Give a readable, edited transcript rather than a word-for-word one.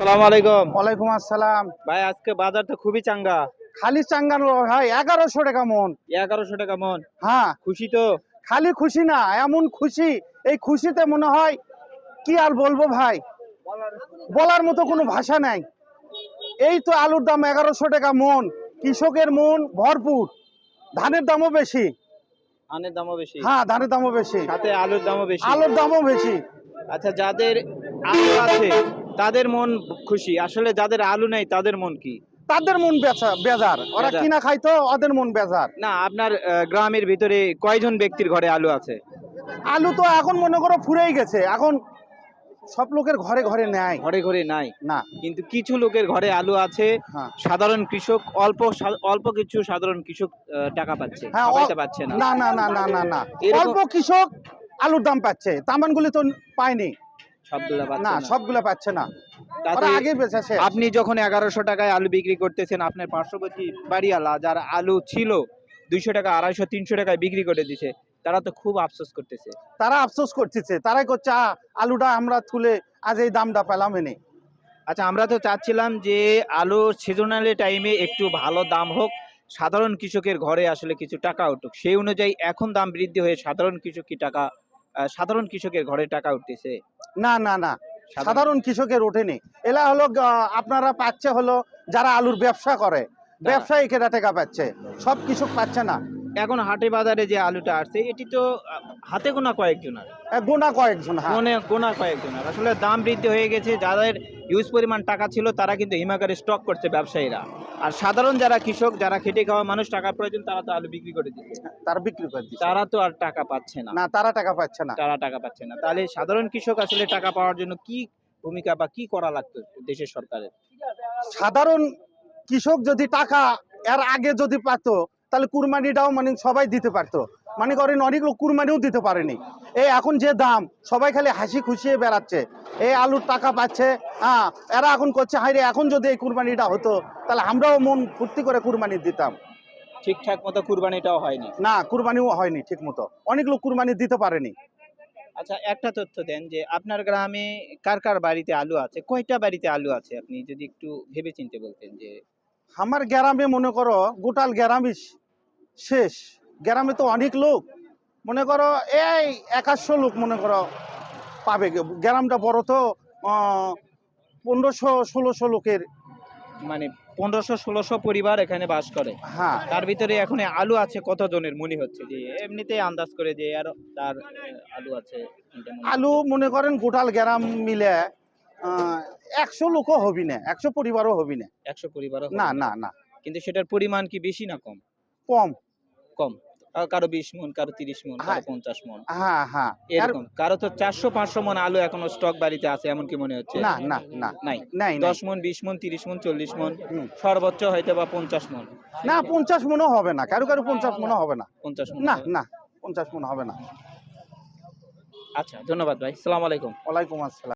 আসসালামু আলাইকুম। ওয়ালাইকুম আসসালাম। ভাই আজকে বাজার তো খুবই চাঙ্গা। খালি চাঙ্গা নয় ভাই, 1100 টাকা মন। 1100 টাকা মন। হ্যাঁ, খুশি তো? খালি খুশি না, এমন খুশি, এই খুশিতে মনে হয় কি আর বলবো ভাই, বলার মতো কোনো ভাষা নাই। এই তো আলুর দাম 1100 টাকা মন, কৃষকের মন ভরপুর, ধানের দামও বেশি। ধানের দামও বেশি। হ্যাঁ, ধানের দামও বেশি, সাথে আলুর দামও বেশি। আলুর দামও বেশি। আচ্ছা, যাদের আলু আছে তাদের মন খুশি, আসলে যাদের আলু নেই তাদের মন কি? তাদের মন বেজার, ওরা বেজার। কিনা খাইতো, ওদের মন বেজার। না, আপনার গ্রামের ভিতরে কয়জন ব্যক্তির ঘরে আলু আছে? আলু তো এখন মনে করো ফুরেই গেছে, এখন সব লোকের ঘরে ঘরে নেয় ঘরে ঘরে নাই, না। কিন্তু কিছু লোকের ঘরে আলু আছে। হ্যাঁ, সাধারণ কৃষক অল্প কিছু সাধারণ কৃষক টাকা পাচ্ছে, হ্যাঁ, সবাই তো পাচ্ছে না। না না না না না না, এরকম অল্প কৃষক আলুর দাম পাচ্ছে, তামানগুলি তো পায়নি। সবগুলা পাচ্ছে না, না। সবগুলো পাচ্ছে না, তাতে ওরা আগে বেচেছে। আপনি যখন 1100 টাকায় আলু বিক্রি করতেছেন, আপনার পার্শ্ববর্তী বাড়িওয়ালা যার আলু ছিল 200 টাকা, 250, 300 টাকায় বিক্রি করে দিছে, তারা তো খুব আফসোস করতেছে। তারা আফসোস করতেছে, তারাই করছে আলুটা আমরা তুলে আজ এই দামটা পেলাম এনে। আচ্ছা, আমরা তো চাচ্ছিলাম যে আলুর সিজনালি টাইমে একটু ভালো দাম হোক, সাধারণ কৃষকের ঘরে আসলে কিছু টাকা উঠুক। সেই অনুযায়ী এখন দাম বৃদ্ধি হয়ে সাধারণ কৃষকের ঘরে টাকা উঠতেছে। না না না, সাধারণ কৃষকের ওঠেনি। এলা হলো আপনারা পাচ্ছে হলো যারা আলুর ব্যবসা করে, ব্যবসায়ী কেটা টাকা পাচ্ছে, সব কৃষক পাচ্ছে না। এখন হাটে বাজারে যে আলুটা আসছে এটি তো হাতে গোনা কয়েকজনের, গোনা কয়েকজন। হ্যাঁ, গোনা কয়েকজনের আসলে দাম বৃদ্ধি হয়ে গেছে। যাদের ইউজ পরিমাণ টাকা ছিল তারা কিন্তু হিমাগারে স্টক করছে ব্যবসায়ীরা, আর সাধারণ যারা কৃষক, যারা খেটে খাওয়া মানুষ, টাকা প্রয়োজন, তারা তো আলু বিক্রি করে দিচ্ছে। তারা বিক্রি করে দিচ্ছে, তারা তো আর টাকা পাচ্ছে না। না তারা টাকা পাচ্ছে না। তাহলে সাধারণ কৃষক আসলে টাকা পাওয়ার জন্য কি ভূমিকা বা কি করা লাগতো দেশের সরকারের? সাধারণ কৃষক যদি টাকা এর আগে যদি পাতো, তাহলে কুরবানিটাও মানে সবাই দিতে পারতো। মানে করেন অনেক লোক কুরবানিও দিতে পারেনি। এই এখন যে দাম, সবাই খালি হাসি খুশিয়ে বেড়াচ্ছে, এই আলুর টাকা পাচ্ছে। হ্যাঁ, এরা এখন করছে হাই রে, এখন যদি এই কুরবানিটা হতো তাহলে আমরাও মন ফুর্তি করে কুরবানি দিতাম। ঠিকঠাক মতো কুরবানিটাও হয়নি। না, কুরবানিও হয়নি ঠিক মতো, অনেক লোক কুরবানি দিতে পারেনি। আচ্ছা, একটা তথ্য দেন যে আপনার গ্রামে কার কার বাড়িতে আলু আছে, কয়টা বাড়িতে আলু আছে, আপনি যদি একটু ভেবে চিন্তে বলতেন। যে আমার গ্রামে মনে করো গোটাল গ্রামই শেষ, গ্রামে তো অনেক লোক, মনে করো এই 100 লোক মনে করো পাবে। গ্রামটা বড় তো, 1500-1600 লোকের। মানে 1500-1600 পরিবার এখানে বাস করে। হ্যাঁ, তার ভিতরে এখন আলু আছে কতজনের মনে হচ্ছে, যে এমনিতেই আন্দাজ করে যে আর তার আলু আছে এটা মনে আলু হচ্ছে? মনে করেন গোটাল গ্রাম মিলে 100 লোকও হবি না, 100 পরিবারও হবি না। 100 পরিবারও না হবে না। না না, কিন্তু সেটার পরিমাণ কি বেশি না কম? কম। কম। কারো 20 মন, কারো 30 মন, কারো হ্যাঁ 50 মন, হ্যাঁ হ্যাঁ, এরকম। কারো তো 400-500 মন আলু এখনো স্টক বাড়িতে আছে, এমন কি মনে হচ্ছে? না না না, নাই। নাই 10 মন, 20 মন, 30 মন, 40 মন, হুম। সর্বোচ্চ হয়তো বা 50 মন। না, 50 মনও হবে না, কারো কারো 50 মনও হবে না। 50 মন না হবে। না, 50 মন হবে না। আচ্ছা, ধন্যবাদ ভাই। আসসালামু আলাইকুম। ওয়ালাইকুম আসসালাম।